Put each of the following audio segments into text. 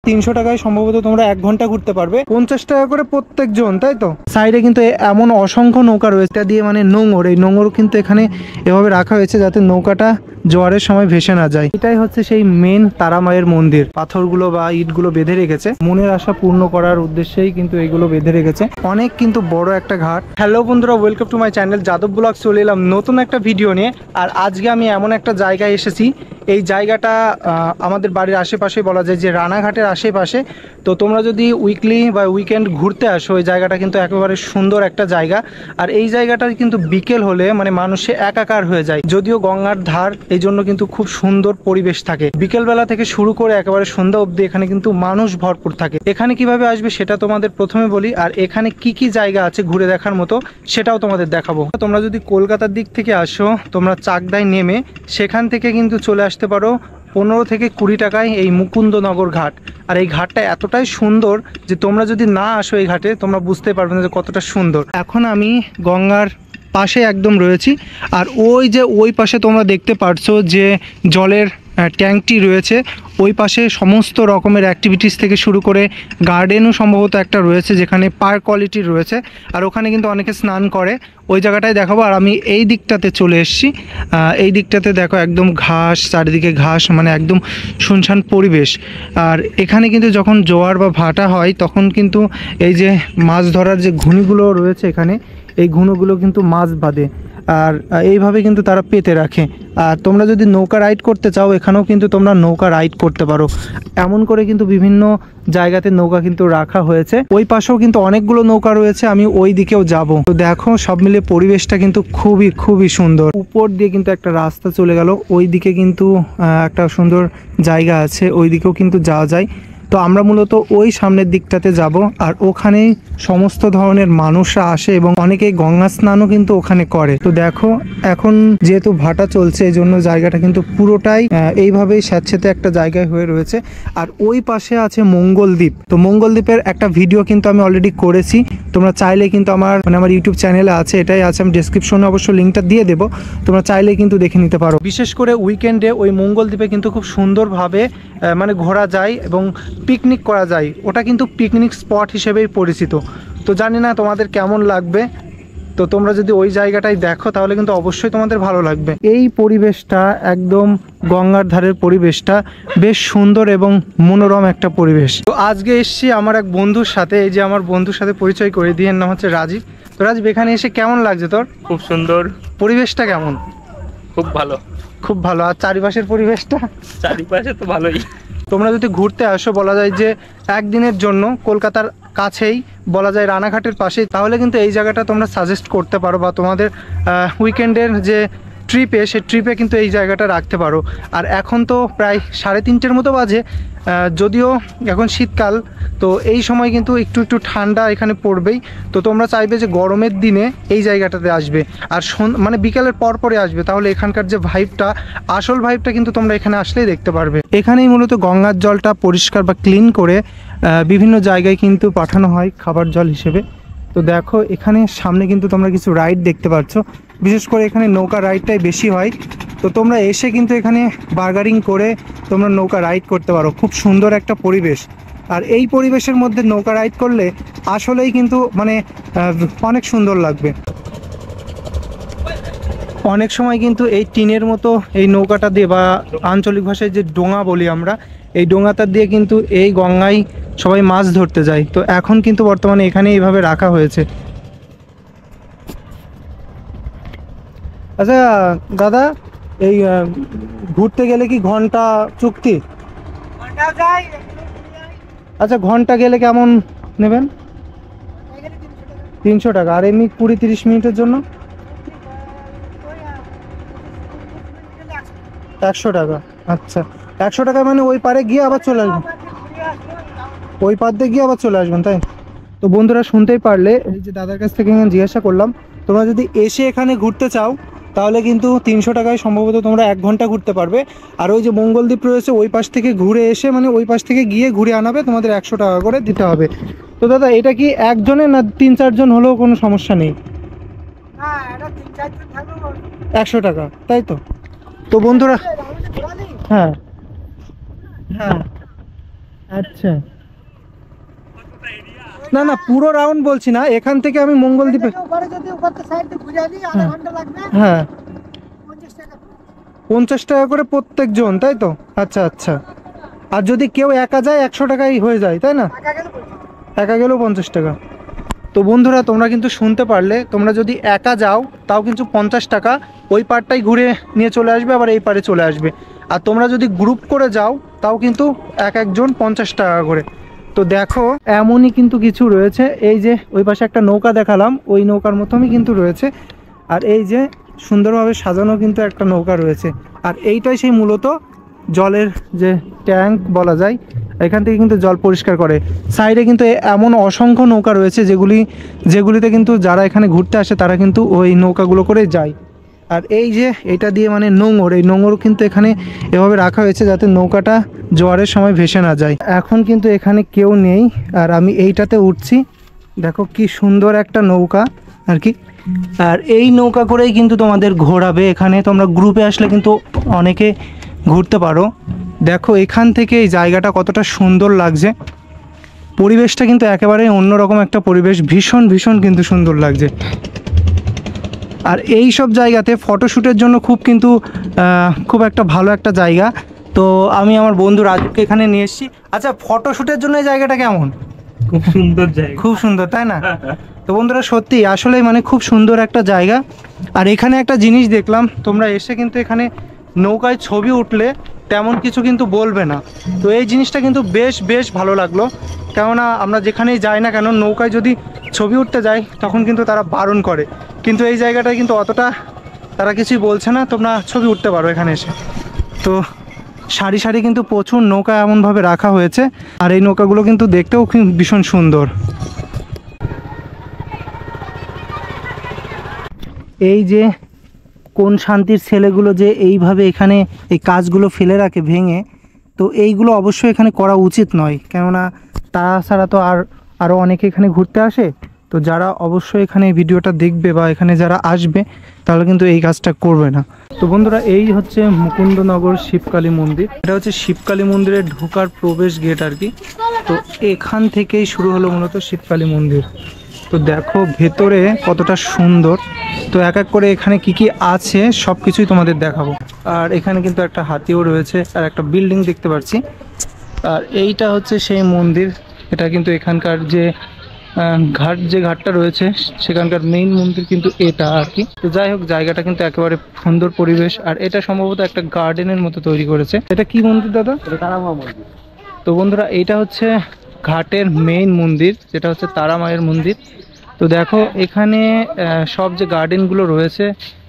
300 টাকায় সম্ভবত তোমরা 1 ঘন্টা ঘুরতে পারবে। 50 টাকা করে প্রত্যেকজন, তাই তো? সাইডে কিন্তু এমন অসংখ্য নৌকা রয়েছে, এটা দিয়ে মানে নোঙর, এই নোঙর কিন্তু এখানে এভাবে রাখা হয়েছে যাতে নৌকাটা জোয়ারের সময় ভেসে না যায়। এটাই হচ্ছে সেই মেন তারা মায়ের মন্দির। পাথরগুলো বা ইটগুলো বেঁধে রেখেছে, মনের আশা পূর্ণ করার উদ্দেশ্যেই কিন্তু এইগুলো বেঁধে রেখেছে। অনেক কিন্তু বড় একটা ঘাট। হ্যালো বন্ধুরা, welcome to my channel Yadav blog. চলে এলাম নতুন একটা ভিডিও নিয়ে। আর আজকে আমি এমন একটা জায়গায় এসেছি, এই জায়গাটা আমাদের বাড়ির আশেপাশে, বলা যায় যে রানাঘাটের আশেপাশে। তো তোমরা যদি উইকলি বা উইকেন্ড ঘুরতে আসো, এই জায়গাটা কিন্তু একেবারে সুন্দর একটা জায়গা। আর এই জায়গাটা কিন্তু বিকেল হলে মানে মানুষে একাকার হয়ে যায়, যদিও গঙ্গার ধার, এই জন্য কিন্তু খুব সুন্দর পরিবেশ থাকে। বিকেলবেলা থেকে শুরু করে একেবারে সন্ধ্যা অবধি এখানে কিন্তু মানুষ ভরপুর থাকে। এখানে কিভাবে আসবে সেটা তোমাদের প্রথমে বলি, আর এখানে কি কি জায়গা আছে ঘুরে দেখার মতো সেটাও তোমাদের দেখাবো। তোমরা যদি কলকাতার দিক থেকে আসো, তোমরা চাকদায় নেমে সেখান থেকে কিন্তু চলে আসতে পারো 15 থেকে 20 টাকায় এই মুকুন্দনগর ঘাট। আর এই ঘাটটা এতটাই সুন্দর যে তোমরা যদি না আসো এই ঘাটে, তোমরা বুঝতে পারবে না যে কতটা সুন্দর। এখন আমি গঙ্গার পাশে একদম রয়েছি। আর ওই যে ওই পাশে তোমরা দেখতে পারছো যে জলের ট্যাঙ্কটি রয়েছে, ওই পাশে সমস্ত রকমের অ্যাক্টিভিটিস থেকে শুরু করে গার্ডেনও সম্ভবত একটা রয়েছে, যেখানে পার্ক কোয়ালিটির রয়েছে। আর ওখানে কিন্তু অনেকে স্নান করে, ওই জায়গাটায় দেখাবো। আর আমি এই দিকটাতে চলে এসেছি। এই দিকটাতে দেখো একদম ঘাস, চারিদিকে ঘাস, মানে একদম শুনশান পরিবেশ। আর এখানে কিন্তু যখন জোয়ার বা ভাটা হয়, তখন কিন্তু এই যে মাছ ধরার যে ঘুনিগুলো রয়েছে এখানে, এই ঘুনোগুলো কিন্তু মাছ বাঁধে। আর এইভাবে কিন্তু তারা পেতে রাখে। আর তোমরা যদি নৌকা রাইড করতে চাও, এখানেও কিন্তু তোমরা নৌকা রাইড করতে পারো। এমন করে কিন্তু বিভিন্ন জায়গাতে নৌকা কিন্তু রাখা হয়েছে। ওই পাশেও কিন্তু অনেকগুলো নৌকা রয়েছে, আমি ওই দিকেও যাব। তো দেখো, সব মিলে পরিবেশটা কিন্তু খুবই সুন্দর। উপর দিয়ে কিন্তু একটা রাস্তা চলে গেল, ওই দিকে কিন্তু একটা সুন্দর জায়গা আছে, ওই দিকেও কিন্তু যাওয়া যায়। তো আমরা মূলত ওই সামনের দিকটাতে যাব। আর ওখানেই সমস্ত ধরনের মানুষরা আসে এবং অনেকেই গঙ্গা স্নানও কিন্তু ওখানে করে। তো দেখো, এখন যেহেতু ভাটা চলছে, এই জন্য জায়গাটা কিন্তু পুরোটাই এইভাবেই স্যাঁতসেঁতে একটা জায়গায় হয়ে রয়েছে। আর ওই পাশে আছে মঙ্গলদ্বীপ। তো মঙ্গলদ্বীপের একটা ভিডিও কিন্তু আমি অলরেডি করেছি, তোমরা চাইলে কিন্তু আমার ইউটিউব চ্যানেলে আছে, এটাই আছে, আমি ডেসক্রিপশনে অবশ্য লিঙ্কটা দিয়ে দেবো, তোমরা চাইলে কিন্তু দেখে নিতে পারো। বিশেষ করে উইকেন্ডে ওই মঙ্গলদ্বীপে কিন্তু খুব সুন্দরভাবে মানে ঘোরা যায় এবং পিকনিক করা যায়। ওটা কিন্তু পিকনিক স্পট হিসেবেই পরিচিত। তো জানি না তোমাদের কেমন লাগবে, তো তোমরা যদি ওই জায়গাটাই দেখো তাহলে কিন্তু অবশ্যই তোমাদের ভালো লাগবে। এই পরিবেশটা একদম গঙ্গার ধারের পরিবেশটা বেশ সুন্দর এবং মনোরম একটা পরিবেশ। তো আজকে এসছি আমার এক বন্ধুর সাথে, এই যে আমার বন্ধুর সাথে পরিচয় করে দিয়ে, নাম হচ্ছে রাজীব। তো রাজীব, এখানে এসে কেমন লাগছে তোর? খুব সুন্দর। পরিবেশটা কেমন? খুব ভালো। খুব ভালো। আর চারিপাশের পরিবেশটা? চারিপাশে তো ভালোই। তোমরা যদি ঘুরতে আসো, বলা যায় যে একদিনের জন্য, কলকাতার কাছেই, বলা যায় রানাঘাটের পাশেই, তাহলে কিন্তু এই জায়গাটা তোমরা সাজেস্ট করতে পারো, বা তোমাদের উইকেন্ডের যে ট্রিপে, সেই ট্রিপে কিন্তু এই জায়গাটা রাখতে পারো। আর এখন তো প্রায় 3:30 মতো বাজে, যদিও এখন শীতকাল, তো এই সময় কিন্তু একটু ঠান্ডা এখানে পড়বেই। তো তোমরা চাইবে যে গরমের দিনে এই জায়গাটাতে আসবে, আর মানে বিকালের পরে আসবে, তাহলে এখানকার যে ভাইবটা, আসল ভাইবটা কিন্তু তোমরা এখানে আসলেই দেখতে পারবে। এখানেই মূলত গঙ্গার জলটা পরিষ্কার বা ক্লিন করে বিভিন্ন জায়গায় কিন্তু পাঠানো হয় খাবার জল হিসেবে। তো দেখো, এখানে সামনে কিন্তু তোমরা কিছু রাইড দেখতে পাচ্ছ, বিশেষ করে এখানে নৌকা রাইডটাই বেশি হয়। তো তোমরা এসে কিন্তু এখানে বার্গারিং করে তোমরা নৌকা রাইড করতে পারো। খুব সুন্দর একটা পরিবেশ। আর এই পরিবেশের মধ্যে নৌকা রাইড করলে আসলেই কিন্তু মানে অনেক সুন্দর লাগবে। অনেক সময় কিন্তু এই টিনের মতো এই নৌকাটা দিয়ে, বা আঞ্চলিক ভাষায় যে ডোঙা বলি আমরা, এই ডোঙাটা দিয়ে কিন্তু এই গঙ্গায় সবাই মাছ ধরতে যায়। তো এখন কিন্তু বর্তমানে এখানে এইভাবে রাখা হয়েছে। আচ্ছা দাদা, এই ঘুরতে গেলে কি ঘন্টা চুক্তি? আচ্ছা, ঘন্টা গেলে কেমন নেবেন? 300 টাকা। আর এমনি 20-30 মিনিটের জন্য 100 টাকা। আচ্ছা, 100 টাকা মানে ওই পারে গিয়ে আবার চলে আসবেন? ওই পার দিয়ে গিয়ে আবার চলে আসবেন, তাই? তো বন্ধুরা, শুনতেই পারলে, এই যে দাদার কাছ থেকে জিজ্ঞাসা করলাম, তোমরা যদি এসে এখানে ঘুরতে চাও তাহলে কিন্তু 300 টাকায় সম্ভবত তোমরা 1 ঘন্টা ঘুরতে পারবে। আর ওই যে মঙ্গলদ্বীপ রয়েছে, ওই পাশ থেকে ঘুরে এসে, মানে ওই পাশ থেকে গিয়ে ঘুরে আনাবে, তোমাদের 100 টাকা করে দিতে হবে। তো দাদা, এটা কি একজনের না 3-4 জন হলেও কোনো সমস্যা নেই? 100 টাকা, তাই তো? তো বন্ধুরা, হ্যাঁ হ্যাঁ, আচ্ছা, না না পুরো রাউন্ড বলছি না, এখান থেকে আমি মঙ্গলদ্বীপে। হ্যাঁ, 50 টাকা করে প্রত্যেক জন, তাই তো? আচ্ছা আচ্ছা। আর যদি কেউ একা যায় 100 টাকাই হয়ে যায়, তাই না? একা গেলেও 50 টাকা। তো বন্ধুরা তোমরা কিন্তু শুনতে পারলে, তোমরা যদি একা যাও তাও কিন্তু 50 টাকা, ওই পারটাই ঘুরে নিয়ে চলে আসবে, আবার এই পারে চলে আসবে। আর তোমরা যদি গ্রুপ করে যাও তাও কিন্তু এক একজন 50 টাকা করে। তো দেখো এমনই কিন্তু কিছু রয়েছে, এই যে ওই পাশে একটা নৌকা দেখালাম, ওই নৌকার মতনই কিন্তু রয়েছে। আর এই যে সুন্দরভাবে সাজানো কিন্তু একটা নৌকা রয়েছে। আর এইটাই সেই মূলত জলের যে ট্যাঙ্ক বলা যায়, এখান থেকে কিন্তু জল পরিষ্কার করে। সাইডে কিন্তু এমন অসংখ্য নৌকা রয়েছে যেগুলিতে কিন্তু যারা এখানে ঘুরতে আসে তারা কিন্তু ওই নৌকাগুলো করে যায়। আর এই যে এটা দিয়ে মানে নোঙর, এই নোঙর কিন্তু এখানে এভাবে রাখা হয়েছে যাতে নৌকাটা জোয়ারের সময় ভেসে না যায়। এখন কিন্তু এখানে কেউ নেই, আর আমি এইটাতে উঠছি। দেখো কি সুন্দর একটা নৌকা আর কি। আর এই নৌকা করেই কিন্তু তোমাদের ঘোরাবে এখানে, তোমরা গ্রুপে আসলে কিন্তু অনেকে ঘুরতে পারো। দেখো এখান থেকে এই জায়গাটা কতটা সুন্দর লাগছে, পরিবেশটা কিন্তু একেবারে অন্যরকম একটা পরিবেশ, ভীষণ ভীষণ কিন্তু সুন্দর লাগছে। আর এই সব জায়গাতে ফটোশ্যুটের জন্য খুব একটা ভালো একটা জায়গা। তো আমি আমার বন্ধু রাজুকে এখানে নিয়ে এসেছি। আচ্ছা, ফটোশ্যুটের জন্য এই জায়গাটা কেমন? খুব সুন্দর জায়গা, খুব সুন্দর, তাই না? তো বন্ধুরা সত্যি আসলে মানে খুব সুন্দর একটা জায়গা। আর এখানে একটা জিনিস দেখলাম, তোমরা এসে কিন্তু এখানে নৌকায় ছবি উঠলে তেমন কিছু কিন্তু বলবে না। তো এই জিনিসটা কিন্তু বেশ বেশ ভালো লাগলো, কেননা আমরা যেখানেই যাই না কেন নৌকায় যদি ছবি উঠতে যাই তখন কিন্তু তারা বারণ করে, কিন্তু এই জায়গাটায় কিন্তু অতটা তারা কিছুই বলছে না, তোমরা ছবি উঠতে পারো এখানে এসে। তো সারি সারি কিন্তু প্রচুর নৌকা এমনভাবে রাখা হয়েছে, আর এই নৌকাগুলো কিন্তু দেখতেও ভীষণ সুন্দর। এই যে কোন শান্তির ছেলেগুলো যে এইভাবে এখানে এই কাজগুলো ফেলে রাখে ভেঙে, তো এইগুলো অবশ্যই এখানে করা উচিত নয়, কেননা তাছাড়া তো আরও অনেকে এখানে ঘুরতে আসে। তো যারা অবশ্যই এখানে এই ভিডিওটা দেখবে বা এখানে যারা আসবে তাহলে কিন্তু এই কাজটা করবে না। তো বন্ধুরা এই হচ্ছে মুকুন্দনগর শিবকালী মন্দির, এটা হচ্ছে শিবকালী মন্দিরের ঢোকার প্রবেশ গেট আর কি। তো এখান থেকেই শুরু হলো মূলত শিবকালী মন্দির। তো দেখো ভেতরে কতটা সুন্দর। তো এক এক করে এখানে কি কি আছে সব কিছুই তোমাদের দেখাবো। আর এখানে কিন্তু একটা হাতিও রয়েছে, আর একটা বিল্ডিং দেখতে পাচ্ছি। আর এইটা হচ্ছে সেই মন্দির, এটা কিন্তু এখানকার যে ঘাটটা রয়েছে সেখানকার মেইন মন্দির কিন্তু এটা আর কি। তো যাই হোক, জায়গাটা কিন্তু একেবারে সুন্দর পরিবেশ। আর এটা সম্ভবত একটা গার্ডেনের মতো তৈরি করেছে। এটা কি মন্দির দাদা? তারামা মন্দির। তো বন্ধুরা এইটা হচ্ছে ঘাটের মেইন মন্দির, যেটা হচ্ছে তারা মায়ের মন্দির। তো দেখো এখানে সব যে গার্ডেনগুলো রয়েছে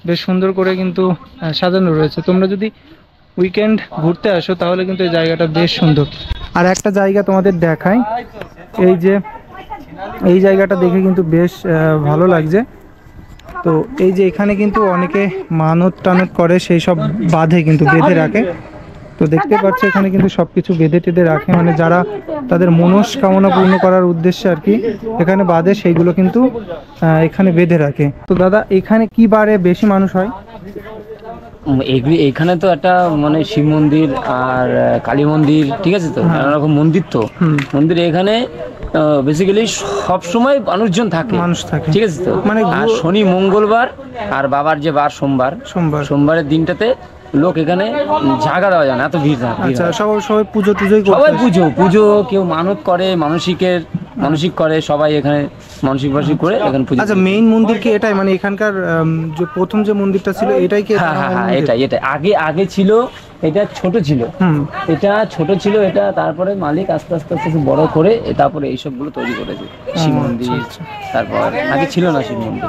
বেশ সুন্দর করে কিন্তু সাজানো রয়েছে। তোমরা যদি উইকেন্ড ঘুরতে আসো তাহলে কিন্তু এই জায়গাটা বেশ সুন্দর। আর একটা জায়গা তোমাদের দেখাই, এই জায়গাটা দেখে কিন্তু বেশ ভালো লাগছে। তো এই যে এখানে কিন্তু অনেকে মানত টানত করে, সেই সব বেঁধে রাখে। তো দেখতে পাচ্ছ এখানে কিন্তু সবকিছু বেঁধে টেঁধে রাখে, মানে যারা তাদের মনস্কামনা পূর্ণ করার উদ্দেশ্যে আর কি এখানে বাঁধে, সেইগুলো কিন্তু এখানে বেঁধে রাখে। তো দাদা এখানে কি বারে বেশি মানুষ হয়? এখানে তো একটা মানে শিব মন্দির আর কালী মন্দির, ঠিক আছে, তো নানা রকম মন্দির। তো মন্দির এখানে বেসিক্যালি সব সময় মানুষ থাকে, ঠিক আছে। তো মানে শনি মঙ্গলবার আর বাবার যে বার সোমবারের দিনটাতে লোক এখানে জায়গা দেওয়া যায় না, এত ভিড় থাকে। আচ্ছা, সবাই পুজো পুজো কেউ মানত করে, মানসিক করে, সবাই এখানে মানসিক করে এখানে পুজো। আচ্ছা, মেইন মন্দির কি এটাই, মানে এখানকার যে প্রথম যে মন্দিরটা ছিল এটাই কি? হ্যাঁ, এটাই আগে ছিল। এটা ছোট ছিল, এটা তারপরে মালিক আস্তে আস্তে বড় করে তারপরে এইসব গুলো তৈরি করেছে। শিব মন্দির, তারপর আগে ছিল না শিব মন্দির,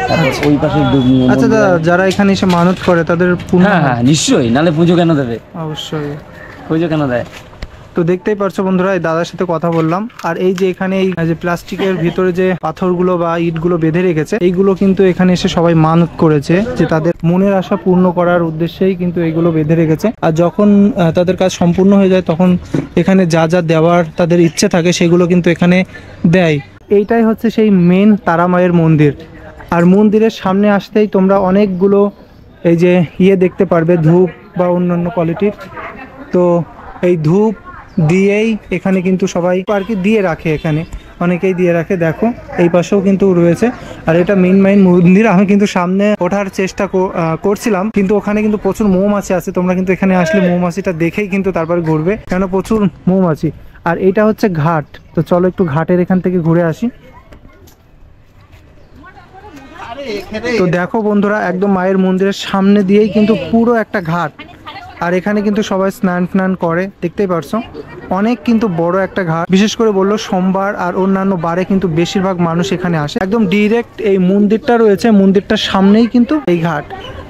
তারপর ওই পাশে। আচ্ছা দাদা, যারা এখানে এসে মানত করে তাদের হ্যাঁ নিশ্চয়ই, নালে পুজো কেন দেবে? অবশ্যই পুজো কেন দেয়। তো দেখতেই পারছো বন্ধুরা, এই দাদার সাথে কথা বললাম। আর এই যে এখানে এই যে প্লাস্টিকের ভিতরে যে পাথরগুলো বা ইটগুলো বেঁধে রেখেছে, এইগুলো কিন্তু এখানে এসে সবাই মানত করেছে যে তাদের মনের আশা পূর্ণ করার উদ্দেশ্যেই কিন্তু এইগুলো বেঁধে রেখেছে। আর যখন তাদের কাজ সম্পূর্ণ হয়ে যায় তখন এখানে যা যা দেওয়ার তাদের ইচ্ছে থাকে সেগুলো কিন্তু এখানে দেয়। এইটাই হচ্ছে সেই মেন তারা মায়ের মন্দির। আর মন্দিরের সামনে আসতেই তোমরা অনেকগুলো এই যে দেখতে পারবে, ধূপ বা অন্যান্য কোয়ালিটির। তো এই ধূপ দিয়েই এখানে কিন্তু সবাই আর কি দিয়ে রাখে, এখানে অনেকেই দিয়ে রাখে। দেখো এই পাশেও কিন্তু রয়েছে। আর এটা মেইন মন্দির। আমি কিন্তু সামনে ওঠার চেষ্টা করছিলাম, কিন্তু ওখানে কিন্তু প্রচুর মৌমাছি আছে। তোমরা কিন্তু এখানে আসলে মৌমাছিটা দেখেই কিন্তু তারপরে ঘুরবে, কেন প্রচুর মৌমাছি। আর এটা হচ্ছে ঘাট। তো চলো একটু ঘাটের এখান থেকে ঘুরে আসি। তো দেখো বন্ধুরা, একদম মায়ের মন্দিরের সামনে দিয়েই কিন্তু পুরো একটা ঘাট। আর এখানে কিন্তু সবাই স্নান করে, দেখতেই পারছো। অনেক কিন্তু বড় একটা ঘাট। বিশেষ করে বললো সোমবার আর অন্যান্য বারে কিন্তু বেশিরভাগ মানুষ এখানে আসে। একদম ডিরেক্ট এই মন্দিরটা রয়েছে, মন্দিরটার সামনেই কিন্তু এই ঘাট।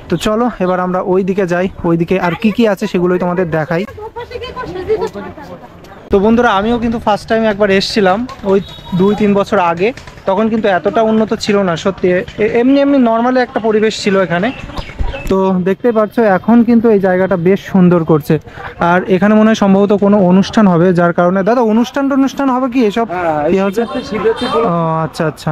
তো চলো এবার আমরা ওই দিকে যাই। ওইদিকে আর কি কি আছে সেগুলোই তোমাদের দেখাই। তো বন্ধুরা, আমিও কিন্তু ফার্স্ট টাইম একবার এসেছিলাম ওই 2-3 বছর আগে। তখন কিন্তু এতটা উন্নত ছিল না সত্যি, এমনি নর্মালি একটা পরিবেশ ছিল এখানে। তো দেখতে পাচ্ছ এখন কিন্তু এই জায়গাটা বেশ সুন্দর করছে। আর এখানে মনে হয় সম্ভবত কোনো অনুষ্ঠান হবে, যার কারণে দাদা অনুষ্ঠান হবে কি এসব কি হচ্ছে? আচ্ছা আচ্ছা,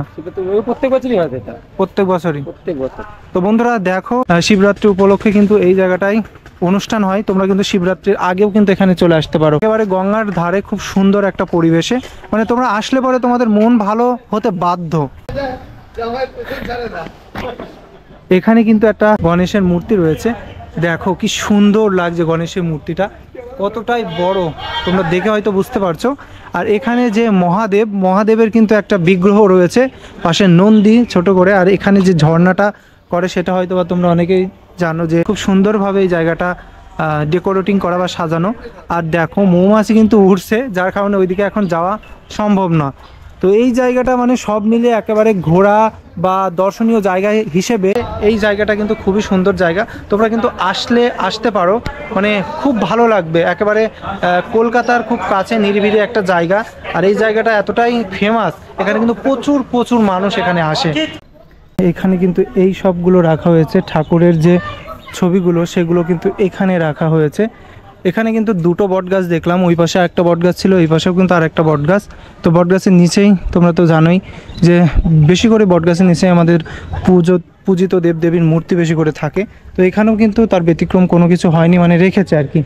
প্রত্যেক বছরই হয় এটা, প্রত্যেক বছরই। প্রত্যেক বছর। তো বন্ধুরা দেখো, শিবরাত্রি উপলক্ষে কিন্তু এই জায়গাটায় অনুষ্ঠান হয়। তোমরা কিন্তু শিবরাত্রির আগেও কিন্তু এখানে চলে আসতে পারো। একেবারে গঙ্গার ধারে খুব সুন্দর একটা পরিবেশে, মানে তোমরা আসলে পরে তোমাদের মন ভালো হতে বাধ্য। এখানে কিন্তু একটা গণেশের মূর্তি রয়েছে। দেখো কি সুন্দর লাগছে গণেশের মূর্তিটা, কতটাই বড় তোমরা দেখে হয়তো বুঝতে পারছো। আর এখানে যে মহাদেবের কিন্তু একটা বিগ্রহ রয়েছে, পাশে নন্দী ছোট করে। আর এখানে যে ঝর্ণাটা করে সেটা হয়তো বা তোমরা অনেকেই জানো, যে খুব সুন্দরভাবে এই জায়গাটা ডেকোরেটিং করা বা সাজানো। আর দেখো মৌমাছি কিন্তু উঠছে, যার কারণে ওইদিকে এখন যাওয়া সম্ভব না। তো এই জায়গাটা মানে সব মিলে একেবারে ঘোরা বা দর্শনীয় জায়গা হিসেবে এই জায়গাটা কিন্তু খুবই সুন্দর জায়গা। তোমরা কিন্তু আসতে পারো, মানে খুব ভালো লাগবে। একেবারে কলকাতার খুব কাছে নিরিবিলি একটা জায়গা। আর এই জায়গাটা এতটাই ফেমাস, এখানে কিন্তু প্রচুর মানুষ এখানে আসে। এখানে কিন্তু এই সবগুলো রাখা হয়েছে, ঠাকুরের যে ছবিগুলো সেগুলো কিন্তু এখানে রাখা হয়েছে। এখানে কিন্তু দুটো বট গাছ দেখলাম, ওই পাশে একটা বট গাছ ছিল, এই পাশেও কিন্তু আর একটা বট গাছ। তো বট গাছের নিচেই তোমরা তো জানোই যে বেশি করে বট গাছের নিচেই আমাদের পূজিত দেবদেবীর মূর্তি বেশি করে থাকে। তো এখানেও কিন্তু তার ব্যতিক্রম কোনো কিছু হয়নি, মানে রেখেছে আর কি।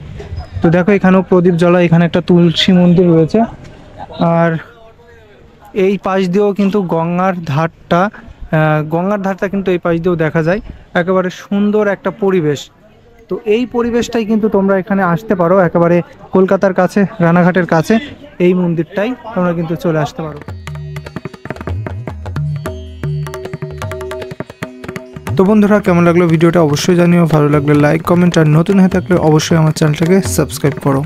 তো দেখো এখানেও প্রদীপ জ্বলা, এখানে একটা তুলসী মন্দির রয়েছে। আর এই পাশ দিয়েও কিন্তু গঙ্গার ধারটা কিন্তু এই পাশ দিয়েও দেখা যায়। একেবারে সুন্দর একটা পরিবেশ। তো এই পরিবেশটাই কিন্তু তোমরা এখানে আসতে পারো, একেবারে কলকাতার কাছে, রানাঘাটের কাছে এই মন্দিরটাই তোমরা কিন্তু চলে আসতে পারো। তো বন্ধুরা, কেমন লাগলো ভিডিওটা অবশ্যই জানিও। ভালো লাগলে লাইক, কমেন্ট, আর নতুন হয়ে থাকলে অবশ্যই আমার চ্যানেলটাকে সাবস্ক্রাইব করো।